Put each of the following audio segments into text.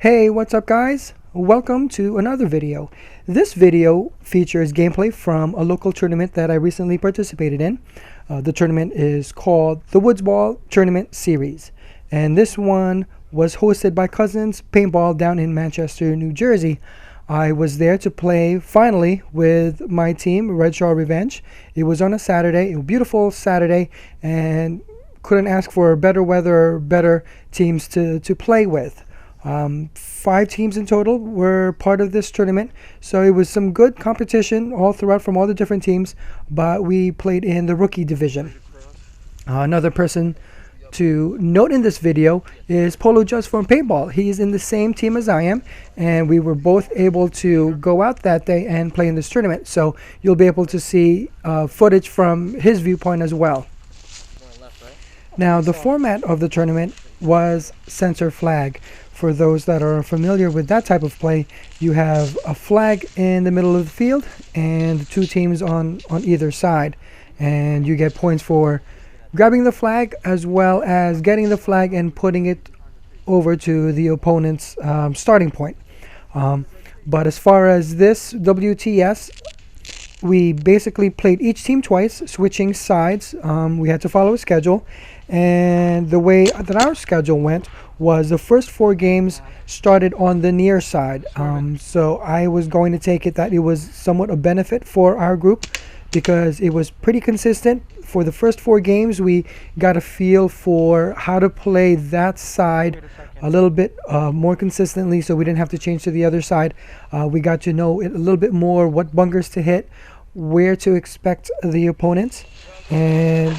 Hey, what's up guys? Welcome to another video. This video features gameplay from a local tournament that I recently participated in. The tournament is called the Woodsball Tournament Series. And this one was hosted by Cousins Paintball down in Manchester, New Jersey. I was there to play finally with my team, Redshaw Revenge. It was on a Saturday, a beautiful Saturday, and couldn't ask for better weather or better teams to play with. 5 teams in total were part of this tournament, so it was some good competition all throughout from all the different teams, but we played in the rookie division. Another person to note in this video is Polo Just from Paintball. He's in the same team as I am, and we were both able to go out that day and play in this tournament, so you'll be able to see footage from his viewpoint as well. Now, the format of the tournament was center flag. For those that are familiar with that type of play, you have a flag in the middle of the field and 2 teams on either side, and you get points for grabbing the flag as well as getting the flag and putting it over to the opponent's starting point. But as far as this WTS, we basically played each team twice, switching sides. We had to follow a schedule, and the way that our schedule went was the first 4 games started on the near side. So I was going to take it that it was somewhat a benefit for our group because it was pretty consistent. For the first 4 games, we got a feel for how to play that side a little bit more consistently, so we didn't have to change to the other side. We got to know it a little bit more, what bunkers to hit, where to expect the opponents. And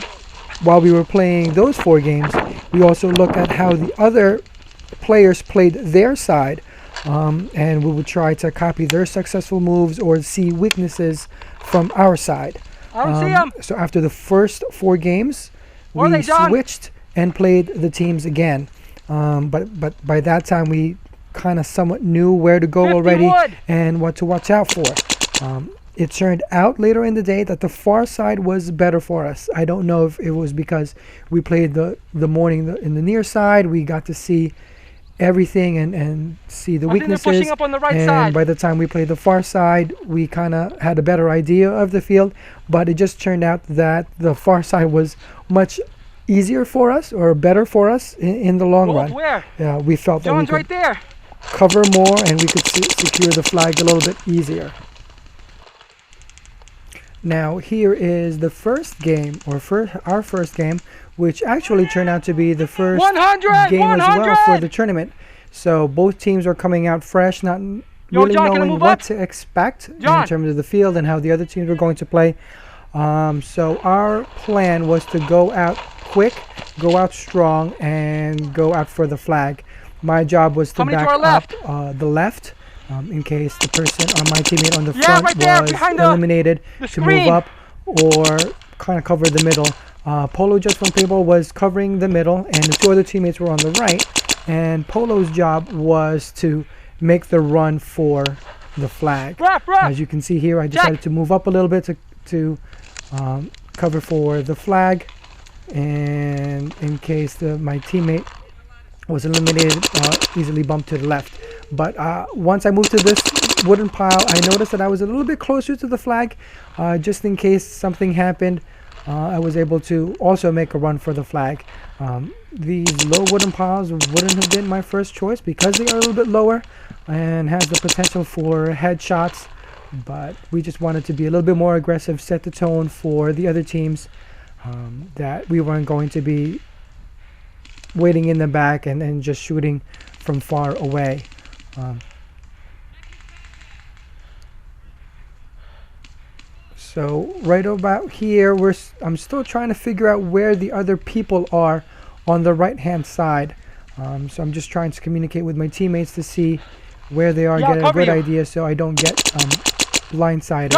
while we were playing those 4 games, we also looked at how the other players played their side, and we would try to copy their successful moves or see weaknesses from our side. So after the first 4 games, we switched and played the teams again. But by that time, we kind of somewhat knew where to go already and what to watch out for. It turned out later in the day that the far side was better for us. I don't know if it was because we played the morning in the near side. We got to see everything and see the weaknesses. And by the time we played the far side, we kind of had a better idea of the field. But it just turned out that the far side was much easier for us, or better for us in the long run. We felt that we could cover more and we could secure the flag a little bit easier. Now here is the first game, or our first game, which actually turned out to be the first game as well for the tournament. So both teams were coming out fresh, not really knowing what to expect in terms of the field and how the other teams were going to play. So our plan was to go out quick, go out strong, and go out for the flag. My job was to back up the left. In case the person on my teammate on the front was eliminated, to move up or kind of cover the middle. Polo Just from Paintball was covering the middle, and the 2 other teammates were on the right. And Polo's job was to make the run for the flag. As you can see here, I decided to move up a little bit to cover for the flag, and in case my teammate was eliminated, easily bumped to the left. But once I moved to this wooden pile, I noticed that I was a little bit closer to the flag. Just in case something happened, I was able to also make a run for the flag. These low wooden piles wouldn't have been my first choice because they are a little bit lower and has the potential for headshots. But we just wanted to be a little bit more aggressive, set the tone for the other teams, that we weren't going to be waiting in the back and just shooting from far away. So right about here, I'm still trying to figure out where the other people are on the right hand side. So I'm just trying to communicate with my teammates to see where they are, get a good idea so I don't get blindsided.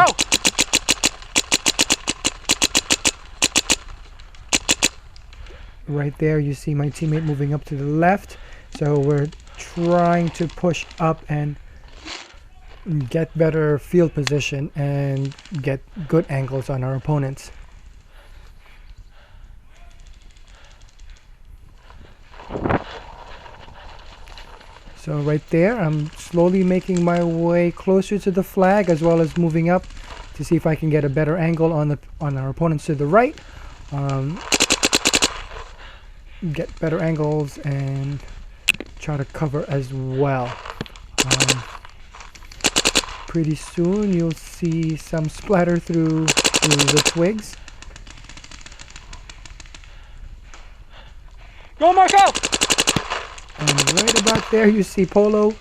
Right there you see my teammate moving up to the left, so we're trying to push up and get better field position and get good angles on our opponents. So right there, I'm slowly making my way closer to the flag, as well as moving up to see if I can get a better angle on our opponents to the right. Get better angles and try to cover as well. Pretty soon you'll see some splatter through the twigs. Go, Marco! And right about there you see Polo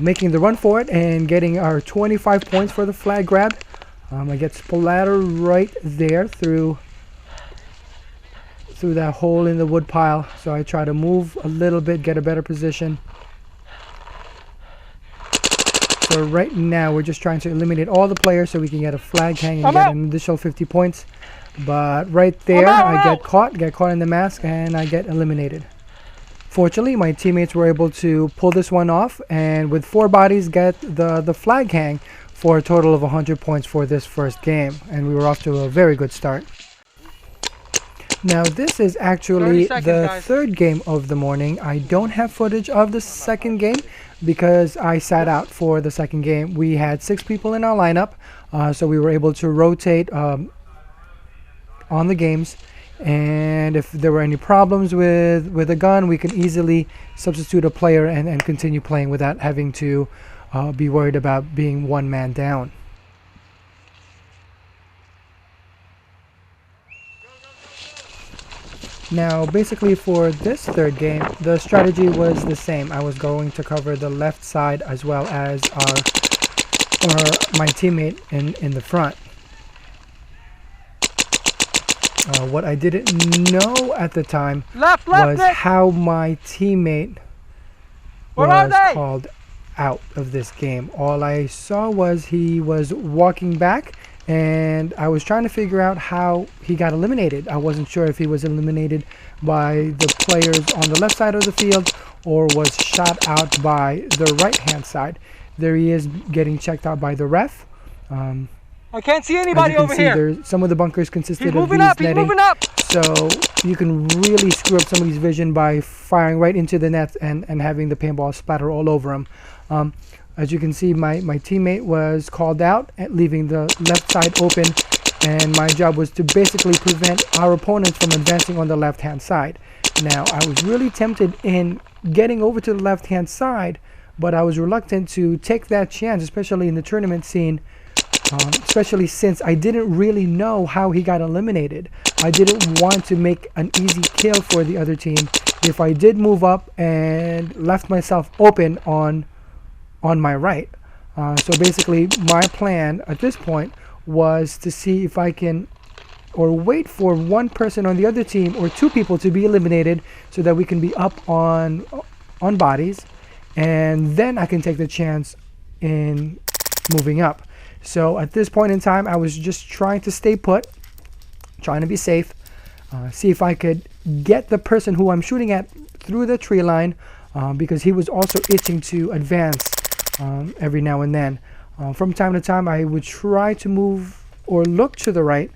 making the run for it and getting our 25 points for the flag grab. I get splatter right there through that hole in the wood pile, so I try to move a little bit, get a better position. So right now we're just trying to eliminate all the players so we can get a flag hang and get an additional 50 points. But right there I get caught in the mask, and I get eliminated. Fortunately, my teammates were able to pull this one off, and with 4 bodies get the flag hang for a total of 100 points for this first game, and we were off to a very good start. Now this is actually the third game of the morning. I don't have footage of the second game because I sat out for the second game. We had 6 people in our lineup, so we were able to rotate on the games, and if there were any problems with a gun, we can easily substitute a player and continue playing without having to be worried about being one man down. Now basically for this third game, the strategy was the same. I was going to cover the left side as well as my teammate in the front. What I didn't know at the time was how my teammate was called out of this game. All I saw was he was walking back, and I was trying to figure out how he got eliminated. I wasn't sure if he was eliminated by the players on the left side of the field or was shot out by the right hand side. There he is getting checked out by the ref. I can't see anybody over here. Some of the bunkers consisted of these netting, so you can really screw up somebody's vision by firing right into the net and having the paintball splatter all over him. As you can see, my teammate was called out at leaving the left side open, and my job was to basically prevent our opponents from advancing on the left hand side. Now I was really tempted in getting over to the left hand side, but I was reluctant to take that chance, especially in the tournament scene. Especially since I didn't really know how he got eliminated. I didn't want to make an easy kill for the other team if I did move up and left myself open on my right. So basically my plan at this point was to see if I can, or wait for one person on the other team or 2 people to be eliminated so that we can be up on bodies, and then I can take the chance in moving up. So at this point in time, I was just trying to stay put, trying to be safe, see if I could get the person who I'm shooting at through the tree line, because he was also itching to advance every now and then. From time to time, I would try to move or look to the right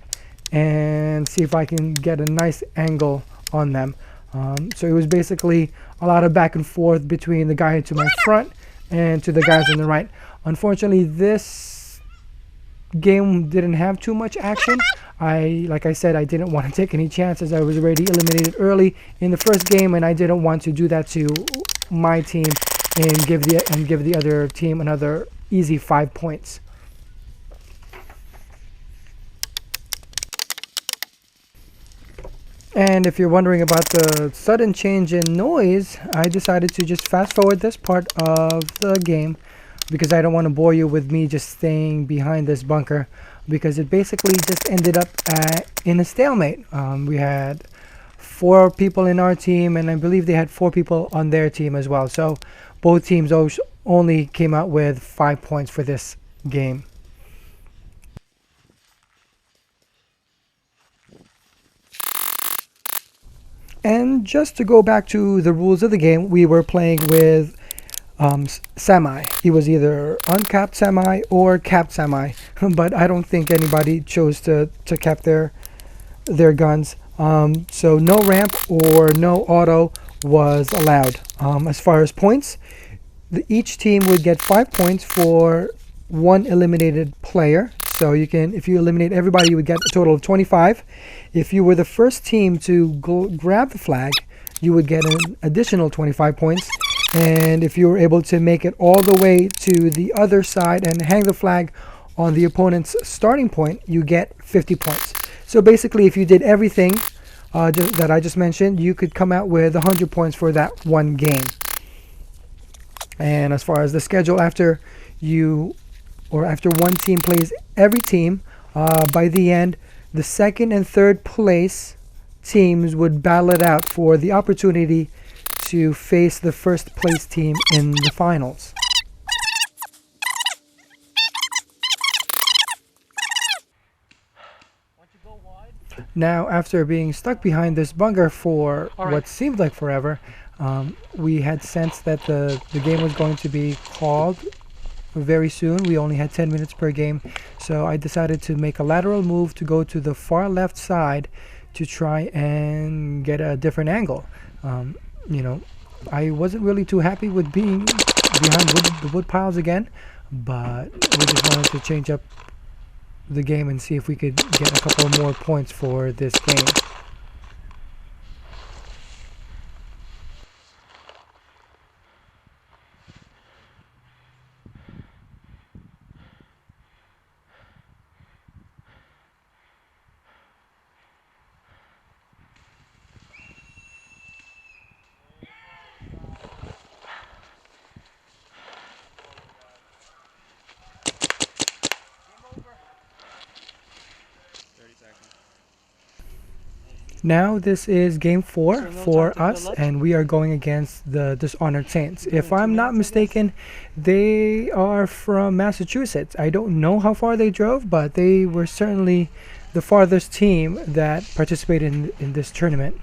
and see if I can get a nice angle on them. So it was basically a lot of back and forth between the guy to my front and to the guys on the right. Unfortunately, this game didn't have too much action. Like I said, I didn't want to take any chances. I was already eliminated early in the first game, and I didn't want to do that to my team and give the other team another easy 5 points. And if you're wondering about the sudden change in noise, I decided to just fast forward this part of the game because I don't want to bore you with me just staying behind this bunker, because it basically just ended up in a stalemate. We had 4 people in our team, and I believe they had 4 people on their team as well. So both teams only came out with 5 points for this game. And just to go back to the rules of the game, we were playing with semi. He was either uncapped semi or capped semi, but I don't think anybody chose to cap their guns. So no ramp or no auto was allowed. As far as points, each team would get 5 points for one eliminated player. So you can, if you eliminate everybody, you would get a total of 25. If you were the first team to grab the flag, you would get an additional 25 points. And if you were able to make it all the way to the other side and hang the flag on the opponent's starting point, you get 50 points. So basically, if you did everything that I just mentioned, you could come out with 100 points for that one game. And as far as the schedule, after one team plays every team, by the end, the second and third place teams would battle it out for the opportunity to face the first place team in the finals. Now, after being stuck behind this bunker for what seemed like forever, we had sensed that the game was going to be called very soon. We only had 10 minutes per game, so I decided to make a lateral move to go to the far left side to try and get a different angle. You know, I wasn't really too happy with being behind the wood piles again, but we just wanted to change up the game and see if we could get a couple more points for this game. Now this is game 4 for us, and we are going against the Dishonored Saints. If I'm not mistaken, they are from Massachusetts. I don't know how far they drove, but they were certainly the farthest team that participated in this tournament.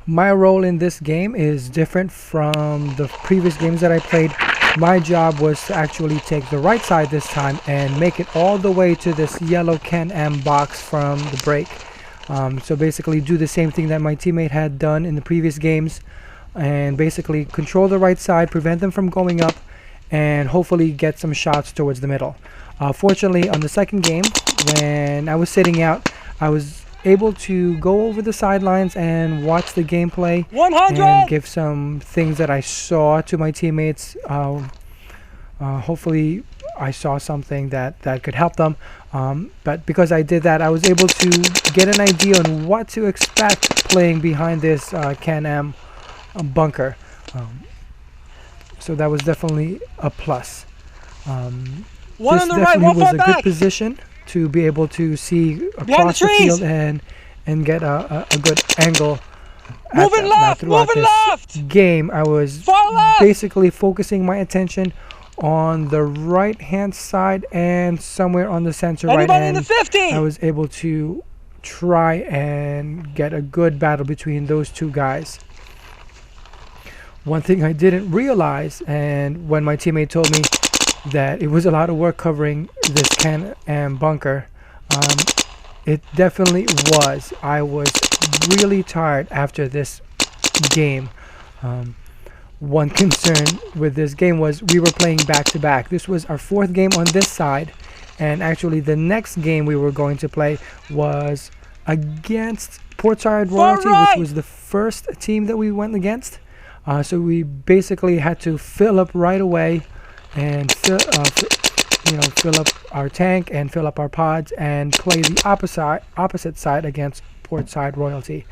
My role in this game is different from the previous games that I played. My job was to actually take the right side this time and make it all the way to this yellow Can-Am box from the break. So basically do the same thing that my teammate had done in the previous games, and basically control the right side, prevent them from going up, and hopefully get some shots towards the middle. Fortunately, on the second game, when I was sitting out, I was able to go over the sidelines and watch the gameplay 100! And give some things that I saw to my teammates. Hopefully I saw something that could help them, but because I did that, I was able to get an idea on what to expect playing behind this Can-Am bunker. So that was definitely a plus. One this on the definitely right, one was far a back. good position to be able to see Behind across the the trees. field and get a good angle. Moving left, moving left. Game, I was Far left. basically focusing my attention on the right hand side and somewhere on the center right Anybody hand. in the 50? I was able to try and get a good battle between those two guys. One thing I didn't realize, and when my teammate told me that it was a lot of work covering this Can-Am bunker, it definitely was. I was really tired after this game. One concern with this game was we were playing back to back. This was our 4th game on this side, and actually the next game we were going to play was against Portside Royalty, which was the first team that we went against. So we basically had to fill up right away and fill up our tank and fill up our pods and play the opposite side against Portside Royalty.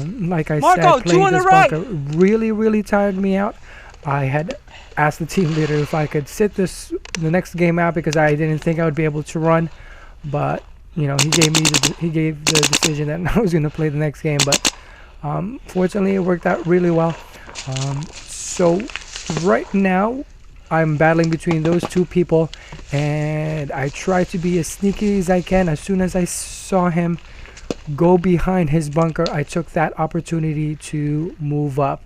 Like I said, playing this bunker really tired me out. I had asked the team leader if I could sit the next game out because I didn't think I would be able to run, but you know, he gave the decision that I was going to play the next game. But fortunately, it worked out really well. So right now, I'm battling between those two people, and I try to be as sneaky as I can. As soon as I saw him go behind his bunker, I took that opportunity to move up.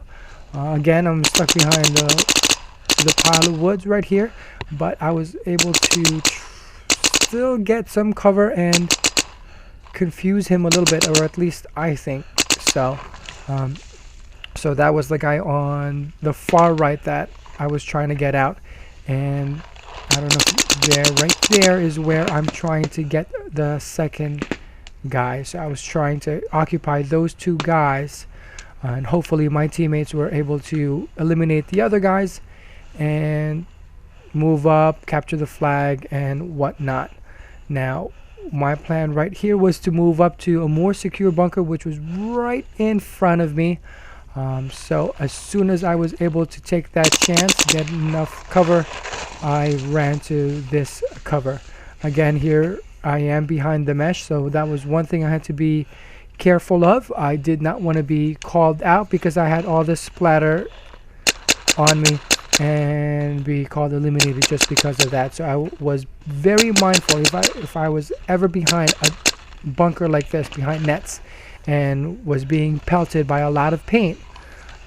Again, I'm stuck behind the pile of woods right here, but I was able to still get some cover and confuse him a little bit, or at least I think so. So that was the guy on the far right that I was trying to get out. And I don't know if there, right there is where I'm trying to get the second guy. So I was trying to occupy those two guys, and hopefully my teammates were able to eliminate the other guys and move up, capture the flag, and whatnot. Now, my plan right here was to move up to a more secure bunker, which was right in front of me. So as soon as I was able to take that chance, get enough cover, I ran to this cover. Again, here I am behind the mesh, so that was one thing I had to be careful of. I did not want to be called out because I had all this splatter on me and be called eliminated just because of that. So I was very mindful if I was ever behind a bunker like this, behind nets, and was being pelted by a lot of paint,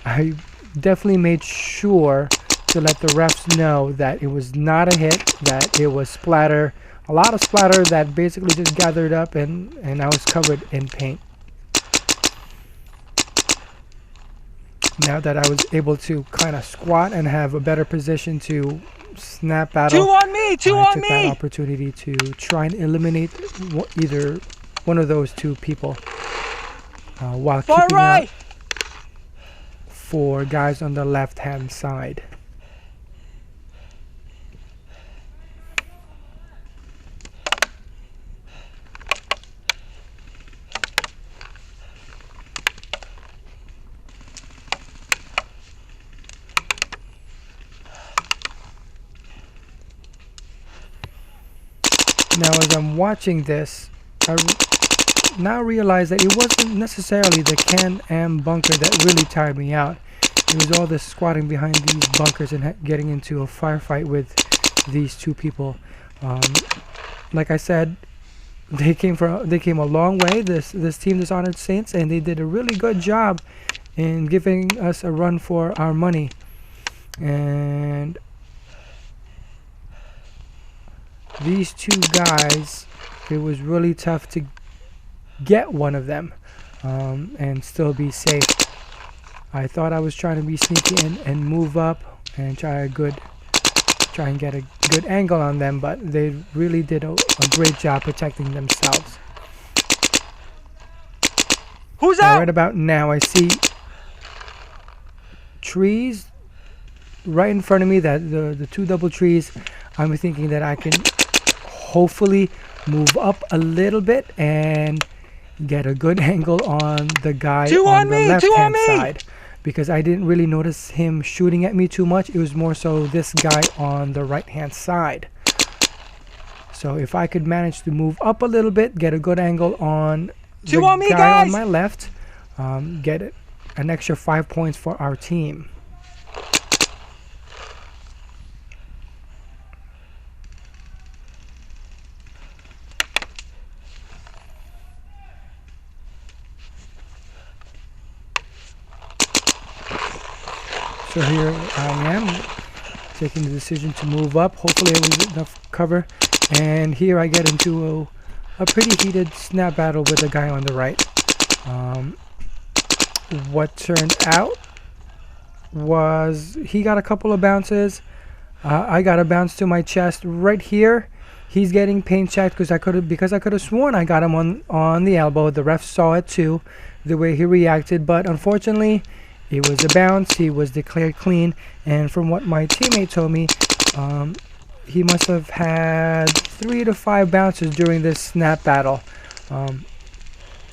I definitely made sure to let the refs know that it was not a hit, that it was splatter, a lot of splatter that basically just gathered up, and I was covered in paint. Now that I was able to kind of squat and have a better position to snap battle, Two on me! Two I on took me! that opportunity to try and eliminate either one of those two people while Far keeping right! out 4 guys on the left-hand side. Now, as I'm watching this, I now realize that it wasn't necessarily the Can-Am bunker that really tired me out. It was all this squatting behind these bunkers and getting into a firefight with these two people. Like I said, they came a long way. This team, Dishonored Saints, and they did a really good job in giving us a run for our money. And these two guys, it was really tough to get one of them and still be safe. I thought I was trying to be sneaky and move up and try and get a good angle on them, but they really did a great job protecting themselves. Who's Now, out? right about now, I see trees right in front of me, that the 2 double trees. I'm thinking that I can hopefully move up a little bit and get a good angle on the guy on the left-hand side, because I didn't really notice him shooting at me too much. It was more so this guy on the right-hand side. So if I could manage to move up a little bit, get a good angle on the guy on my left, get an extra 5 points for our team. So here I am, taking the decision to move up. Hopefully it was enough cover. And here I get into a pretty heated snap battle with the guy on the right. What turned out was he got a couple of bounces. I got a bounce to my chest right here. He's getting paint checked because I could have sworn I got him on the elbow. The ref saw it too, the way he reacted, but unfortunately it was a bounce. He was declared clean, and from what my teammate told me, he must have had 3 to 5 bounces during this snap battle.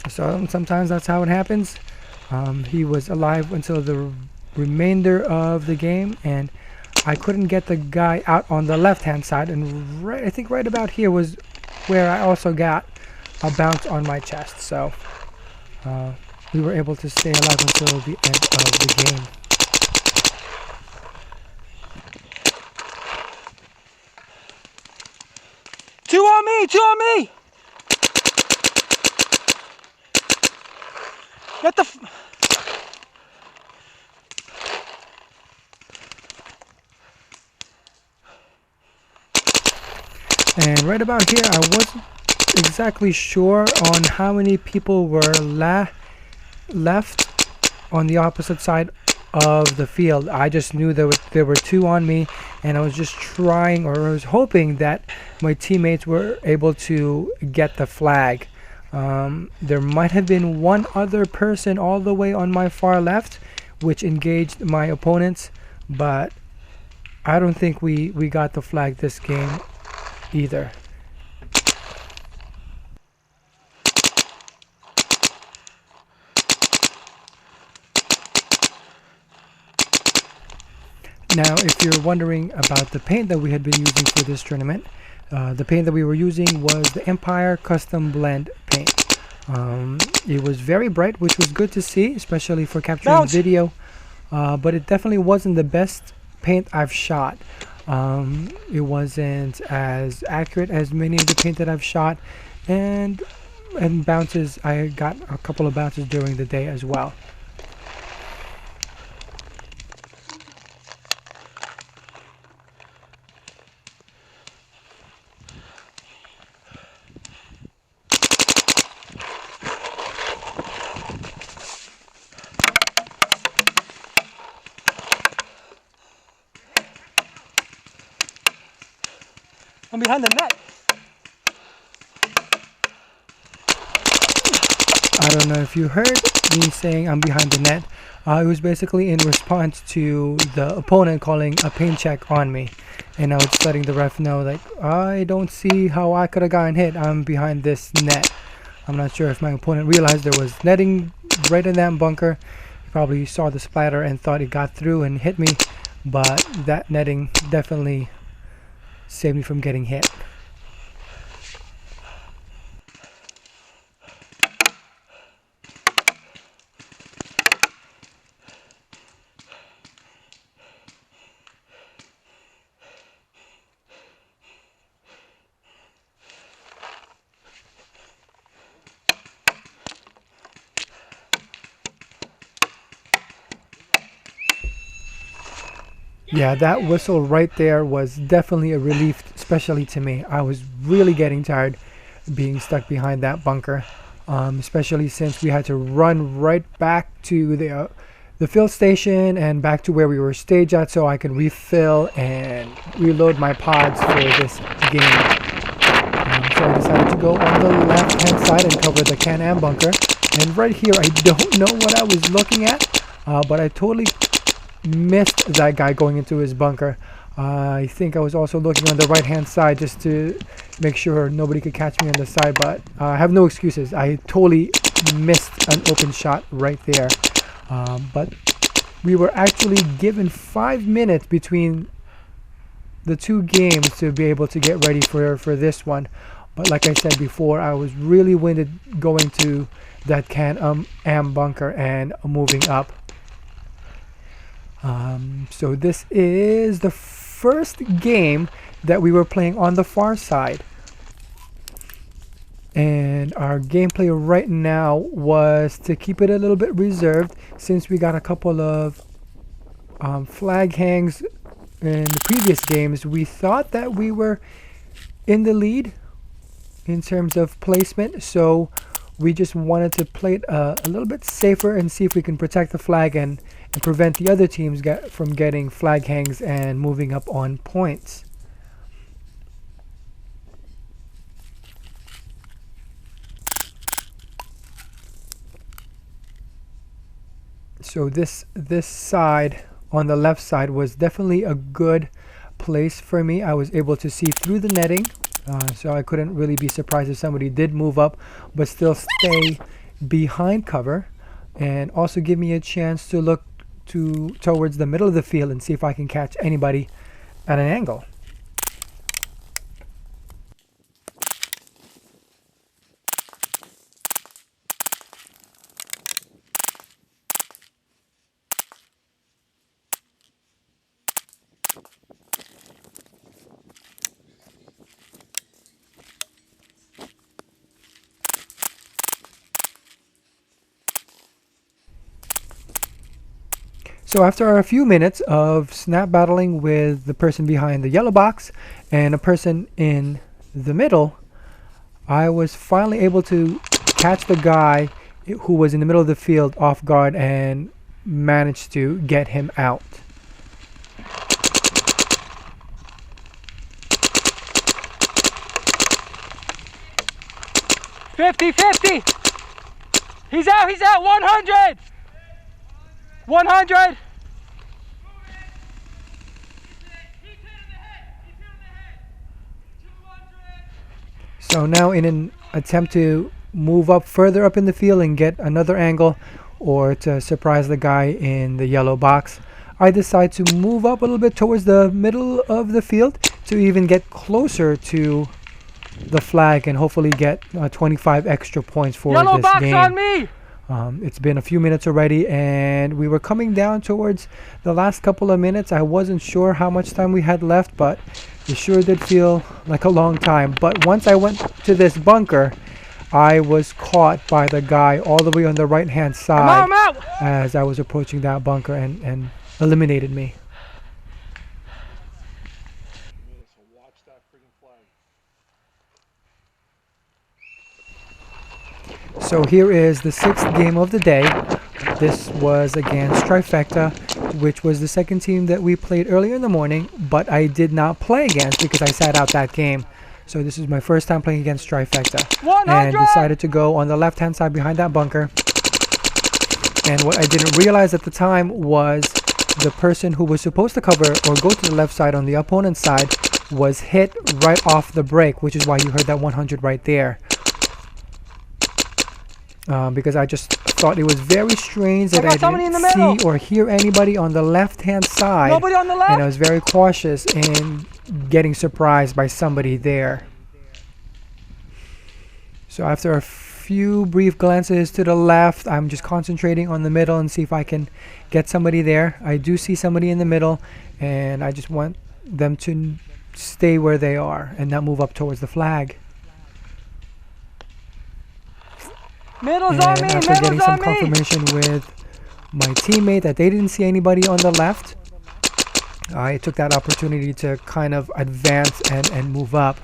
So sometimes that's how it happens. He was alive until the remainder of the game, and I couldn't get the guy out on the left-hand side, and I think right about here was where I also got a bounce on my chest. So we were able to stay alive until the end of the game. Two on me! Two on me! Get the... And right about here, I wasn't exactly sure on how many people were left on the opposite side of the field. I just knew there were two on me, and I was just trying, or I was hoping that my teammates were able to get the flag. There might have been one other person all the way on my far left which engaged my opponents, but I don't think we got the flag this game either. Now, if you're wondering about the paint that we had been using for this tournament, the paint that we were using was the Empire Custom Blend paint. It was very bright, which was good to see, especially for capturing video, but it definitely wasn't the best paint I've shot. It wasn't as accurate as many of the paint that I've shot, and bounces, I got a couple of bounces during the day as well. I'm behind the net. I don't know if you heard me saying I'm behind the net. It was basically in response to the opponent calling a paint check on me, and I was letting the ref know, like, I don't see how I could have gotten hit. I'm behind this net. I'm not sure if my opponent realized there was netting right in that bunker. He probably saw the splatter and thought it got through and hit me, but that netting definitely saved me from getting hit. Yeah, that whistle right there was definitely a relief, especially to me. I was really getting tired being stuck behind that bunker, especially since we had to run right back to the field station and back to where we were staged at so I could refill and reload my pods for this game. So I decided to go on the left-hand side and cover the Can-Am bunker. And right here, I don't know what I was looking at, but I totally missed that guy going into his bunker. I think I was also looking on the right hand side just to make sure nobody could catch me on the side, but I have no excuses. I totally missed an open shot right there. But we were actually given 5 minutes between the two games to be able to get ready for this one. But like I said before, I was really winded going to that Can-Am bunker and moving up. So this is the first game that we were playing on the far side, and our gameplay right now was to keep it a little bit reserved since we got a couple of flag hangs in the previous games. We thought that we were in the lead in terms of placement, so we just wanted to play it a little bit safer and see if we can protect the flag and prevent the other teams from getting flag hangs and moving up on points. So this side on the left side was definitely a good place for me. I was able to see through the netting, so I couldn't really be surprised if somebody did move up, but still stay behind cover, and also give me a chance to look towards the middle of the field and see if I can catch anybody at an angle. So after a few minutes of snap battling with the person behind the yellow box and a person in the middle, I was finally able to catch the guy who was in the middle of the field off guard and managed to get him out. "50-50. He's out, 100. 100. So now in an attempt to move up further up in the field and get another angle or to surprise the guy in the yellow box, I decide to move up a little bit towards the middle of the field to even get closer to the flag and hopefully get 25 extra points for Yellow this box game. on me. It's been a few minutes already and we were coming down towards the last couple of minutes. I wasn't sure how much time we had left, but it sure did feel like a long time. But once I went to this bunker, I was caught by the guy all the way on the right hand side I'm out. as I was approaching that bunker and eliminated me. So here is the 6th game of the day. This was against Trifecta, which was the second team that we played earlier in the morning, but I did not play against because I sat out that game. So this is my first time playing against Trifecta. 100. And decided to go on the left-hand side behind that bunker. And what I didn't realize at the time was the person who was supposed to cover or go to the left side on the opponent's side was hit right off the break, which is why you heard that 100 right there. Because I just thought it was very strange that I didn't see or hear anybody on the left-hand side. Nobody on the left? And I was very cautious in getting surprised by somebody there. So after a few brief glances to the left, I'm just concentrating on the middle and see if I can get somebody there. I do see somebody in the middle, and I just want them to stay where they are and not move up towards the flag. Middle's And on me. after getting Middle's some on me. confirmation with my teammate that they didn't see anybody on the left, I took that opportunity to kind of advance and move up.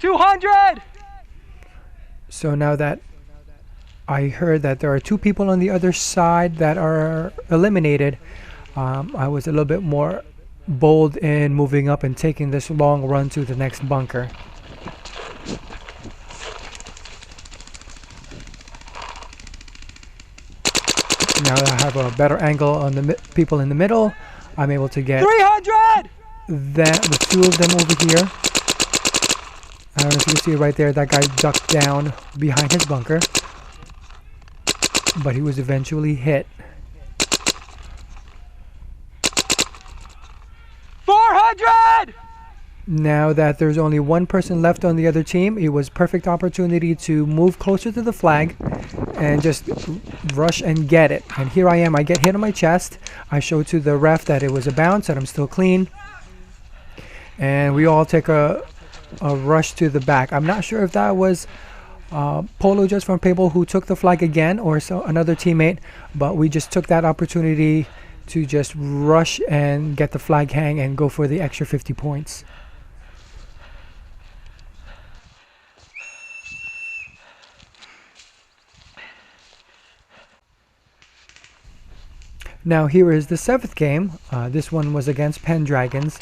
$200. So now that I heard that there are 2 people on the other side that are eliminated, I was a little bit more bold in moving up and taking this long run to the next bunker. Now that I have a better angle on the people in the middle, I'm able to get 300. the 2 of them over here. I don't know if you can see it right there. That guy ducked down behind his bunker, but he was eventually hit. 400. Now that there's only 1 person left on the other team, it was perfect opportunity to move closer to the flag and just rush and get it. And here I am. I get hit on my chest. I show to the ref that it was a bounce and I'm still clean. And we all take a rush to the back. I'm not sure if that was Polo just from Paintball who took the flag again or another teammate, but we just took that opportunity to just rush and get the flag hang and go for the extra 50 points. Now here is the 7th game. This one was against Pendragons.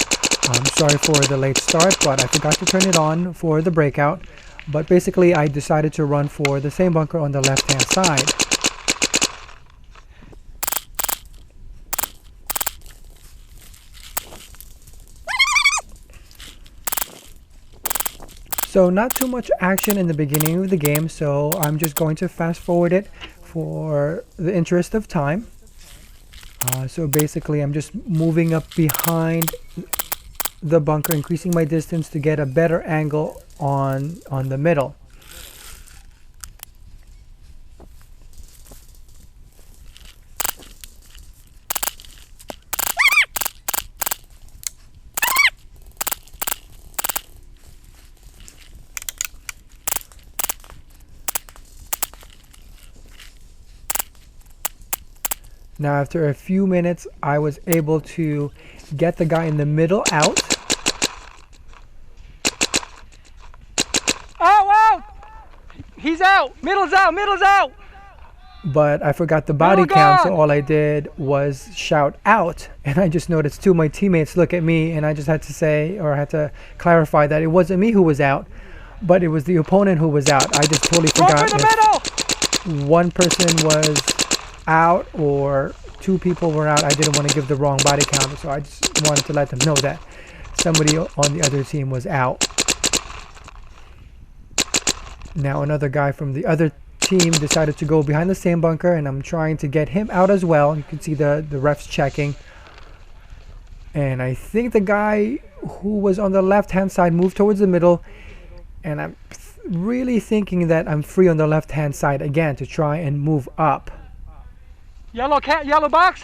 I'm sorry for the late start, but I forgot to turn it on for the breakout. But basically I decided to run for the same bunker on the left hand side. So not too much action in the beginning of the game, so I'm just going to fast forward it for the interest of time. So basically I'm just moving up behind the bunker, increasing my distance to get a better angle on the middle. Now after a few minutes, I was able to get the guy in the middle out. out! Middle's out! Middle's out! But I forgot the body Middle count, so gone. all I did was shout out, and I just noticed two of my teammates look at me, and I just had to say, or I had to clarify that it wasn't me who was out, but it was the opponent who was out. I just totally Run forgot for the if middle! one person was out or two people were out. I didn't want to give the wrong body count, so I just wanted to let them know that somebody on the other team was out. Now another guy from the other team decided to go behind the same bunker, and I'm trying to get him out as well. You can see the refs checking, and I think the guy who was on the left hand side moved towards the middle, and I'm really thinking that I'm free on the left hand side again to try and move up. Yellow box.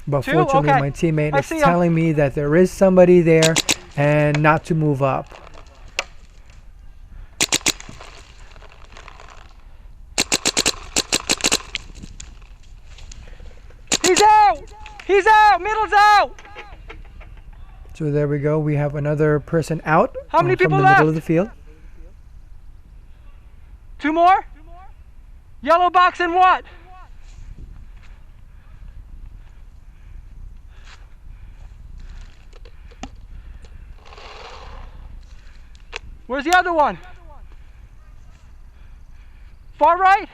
But Two? fortunately Okay. my teammate I is see him. telling me that there is somebody there and not to move up. He's out! He's out! Middle's out! So there we go. We have another person out How many from people the left? middle of the field. Two more? Yellow box and what? Where's the other one? Far right?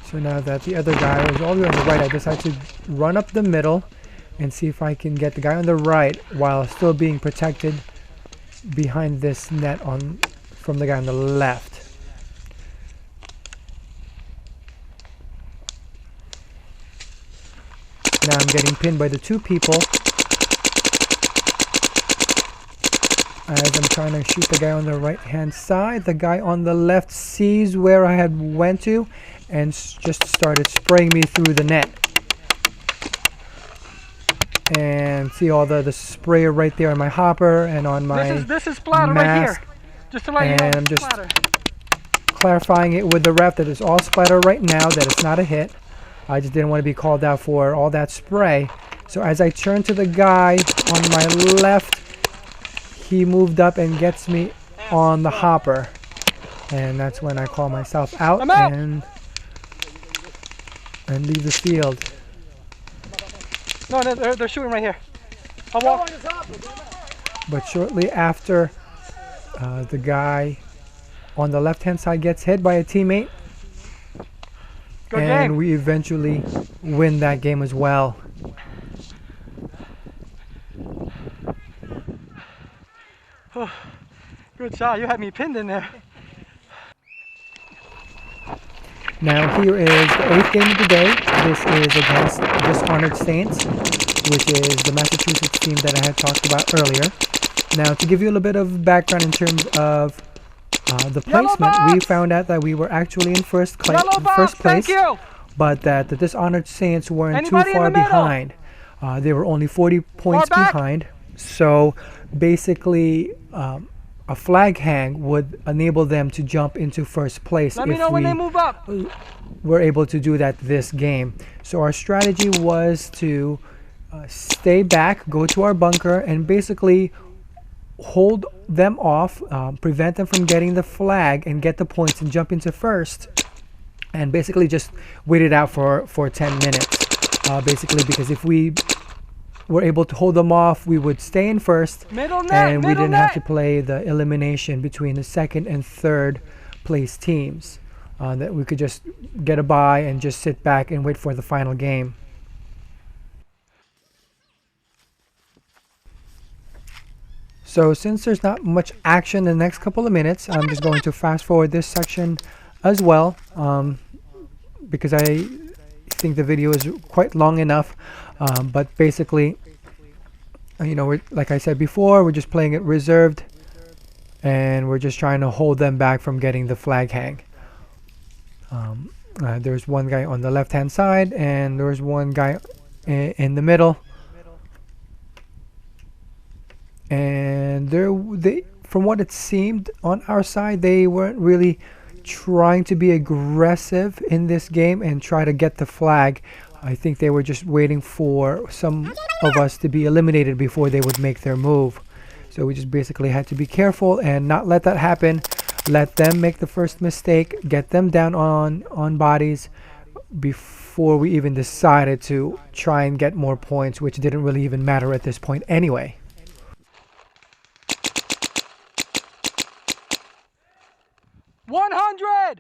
So now that the other guy is all the way on the right, I decide to run up the middle and see if I can get the guy on the right while still being protected behind this net from the guy on the left. Now I'm getting pinned by the two people as I'm trying to shoot the guy on the right hand side. The guy on the left sees where I had went to and just started spraying me through the net. And see all the spray right there on my hopper and on my This is splatter right here. mask. Just to let you know. And I'm just splatter. clarifying it with the ref that it's all splatter right now, that it's not a hit. I just didn't want to be called out for all that spray. So as I turn to the guy on my left, he moved up and gets me on the hopper. And that's when I call myself out, I'm out. and leave the field. No, they're shooting right here. I'll walk. But shortly after, the guy on the left-hand side gets hit by a teammate, Good and game. we eventually win that game as well. Good shot. You had me pinned in there. Now here is the 8th game of the day. This is against Dishonored Saints, which is the Massachusetts team that I had talked about earlier. Now to give you a little bit of background in terms of the Yellow placement, we box! found out that we were actually in first Yellow box. place, Thank you. but that the Dishonored Saints weren't Anybody too in far the middle? behind. They were only 40 points back? behind. So basically, a flag hang would enable them to jump into first place Let me if know when we they move up. were able to do that this game. So our strategy was to stay back, go to our bunker, and basically hold them off, prevent them from getting the flag and get the points and jump into first, and basically just wait it out for 10 minutes, basically, because if we were able to hold them off, we would stay in first, Middle net. and we middle didn't net. have to play the elimination between the second and third place teams, that we could just get a bye and just sit back and wait for the final game. So since there's not much action in the next couple of minutes, I'm just going to fast forward this section as well, because I think the video is quite long enough. But basically, like I said before, we're just playing it reserved, and we're just trying to hold them back from getting the flag hang. There's one guy on the left-hand side, and there's one guy in the middle. And from what it seemed on our side, they weren't really trying to be aggressive in this game and try to get the flag. I think they were just waiting for some of us to be eliminated before they would make their move. So we just basically had to be careful and not let that happen. Let them make the first mistake, get them down on bodies before we even decided to try and get more points, which didn't really even matter at this point anyway. $100!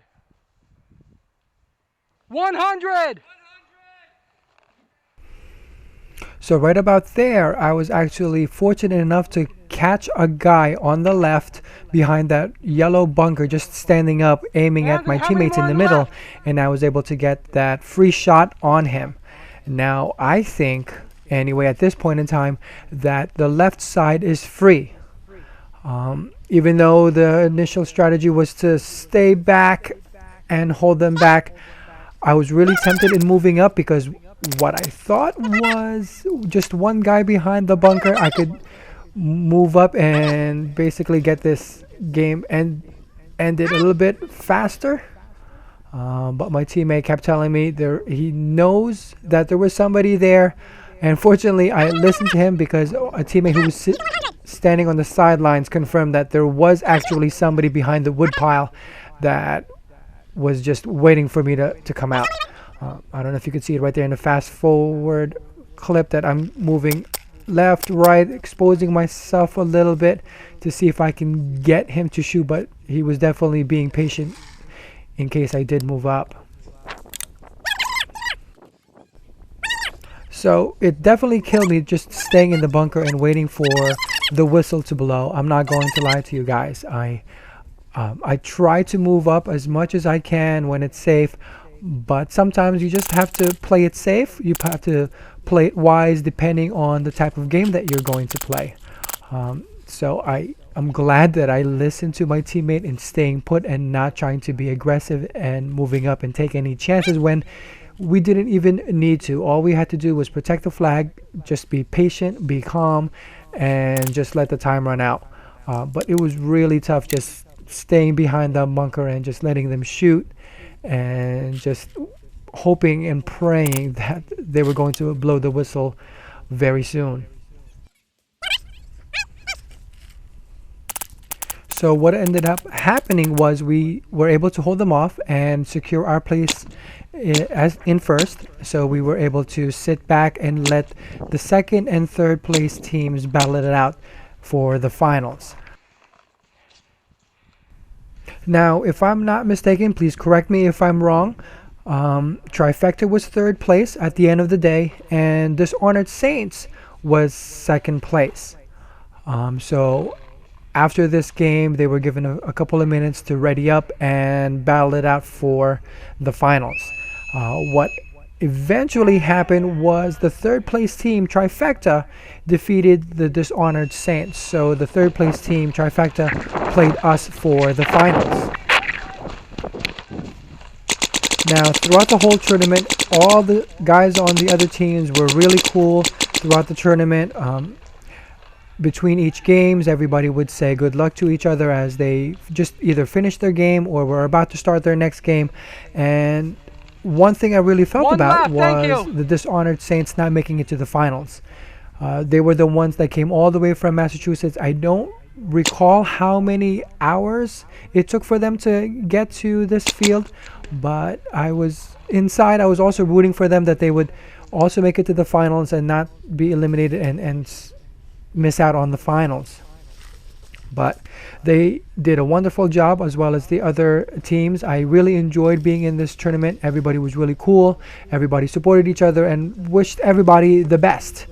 $100! So right about there, I was actually fortunate enough to catch a guy on the left behind that yellow bunker, just standing up, aiming at my teammates in the middle, and I was able to get that free shot on him. Now, I think, anyway, at this point in time, that the left side is free. Even though the initial strategy was to stay back and hold them back, I was really tempted in moving up because what I thought was just one guy behind the bunker, I could move up and basically get this game ended a little bit faster. But my teammate kept telling me he knows that there was somebody there. And fortunately, I listened to him because a teammate who was standing on the sidelines confirmed that there was actually somebody behind the wood pile that was just waiting for me to come out. I don't know if you could see it right there in the fast forward clip that I'm moving left, right, exposing myself a little bit to see if I can get him to shoot, but he was definitely being patient in case I did move up. So it definitely killed me just staying in the bunker and waiting for the whistle to blow. I'm not going to lie to you guys. I try to move up as much as I can when it's safe, but sometimes you just have to play it safe. You have to play it wise depending on the type of game that you're going to play. So I'm glad that I listened to my teammate in staying put and not trying to be aggressive and moving up and take any chances when we didn't even need to. All we had to do was protect the flag, just be patient, be calm, and just let the time run out. But it was really tough just staying behind the bunker and just letting them shoot and just hoping and praying that they were going to blow the whistle very soon. So what ended up happening was we were able to hold them off and secure our place as in first. So we were able to sit back and let the second and third place teams battle it out for the finals. Now, if I'm not mistaken, please correct me if I'm wrong. Trifecta was third place at the end of the day, and Dishonored Saints was second place. So after this game, they were given a couple of minutes to ready up and battle it out for the finals. What eventually happened was the third place team, Trifecta, defeated the Dishonored Saints. So the third place team, Trifecta, played us for the finals. Now, throughout the whole tournament, all the guys on the other teams were really cool throughout the tournament. Between each games, everybody would say good luck to each other as they just either finished their game or were about to start their next game. And one thing I really felt about was the Dishonored Saints not making it to the finals. They were the ones that came all the way from Massachusetts. I don't recall how many hours it took for them to get to this field, but I was inside. I was also rooting for them that they would also make it to the finals and not be eliminated and miss out on the finals. But they did a wonderful job, as well as the other teams. I really enjoyed being in this tournament. Everybody was really cool. Everybody supported each other and wished everybody the best.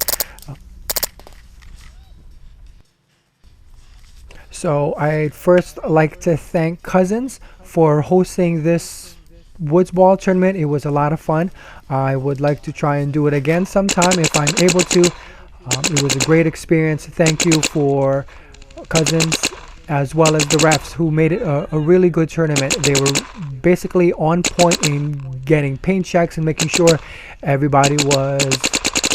So I'd first like to thank Cousins for hosting this Woodsball tournament. It was a lot of fun. I would like to try and do it again sometime if I'm able to. It was a great experience. Thank you for Cousins as well as the refs who made it a really good tournament. They were basically on point in getting paint checks and making sure everybody was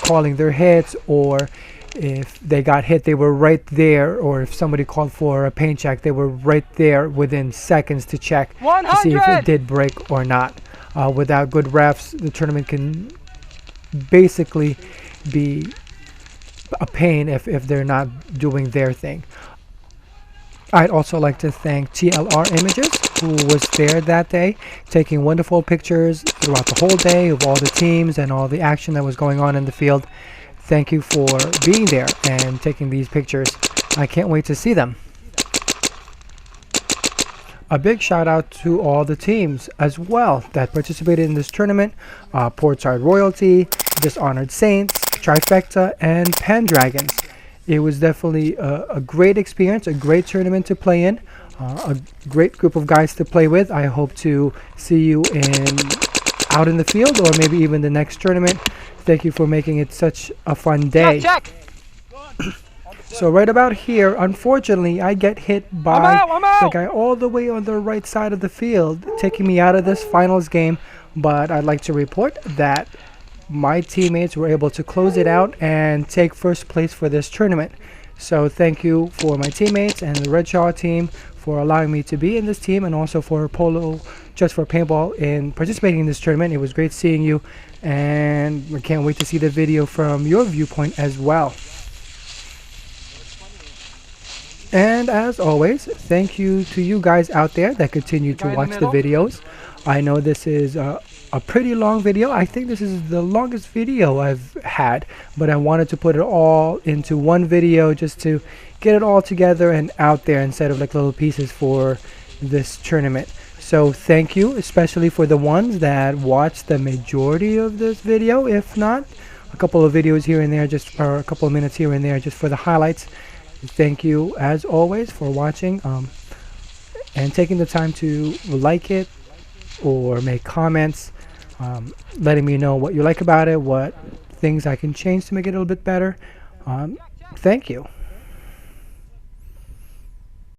calling their hits, or if they got hit, they were right there, or if somebody called for a paint check, they were right there within seconds to check 100! to see if it did break or not. Without good refs, the tournament can basically be a pain if they're not doing their thing. I'd also like to thank TLR Images, who was there that day, taking wonderful pictures throughout the whole day of all the teams and all the action that was going on in the field. Thank you for being there and taking these pictures. I can't wait to see them. A big shout out to all the teams as well that participated in this tournament. Portside Royalty, Dishonored Saints, Trifecta, and Pendragons. It was definitely a great experience, a great tournament to play in, a great group of guys to play with. I hope to see you out in the field or maybe even the next tournament. Thank you for making it such a fun day. Check. So right about here, unfortunately, I get hit by I'm out. the guy all the way on the right side of the field, taking me out of this finals game. But I'd like to report that my teammates were able to close it out and take first place for this tournament. So thank you for my teammates and the Redshaw team for allowing me to be in this team, and also for Polo Just for Paintball in participating in this tournament. It was great seeing you, and we can't wait to see the video from your viewpoint as well. And as always, thank you to you guys out there that continue to watch the videos. I know this is a pretty long video. I think this is the longest video I've had, but I wanted to put it all into one video just to get it all together and out there instead of like little pieces for this tournament. So thank you, especially for the ones that watched the majority of this video. If not, a couple of videos here and there, just or a couple of minutes here and there just for the highlights. Thank you as always for watching and taking the time to like it or make comments, letting me know what you like about it, what things I can change to make it a little bit better. Thank you.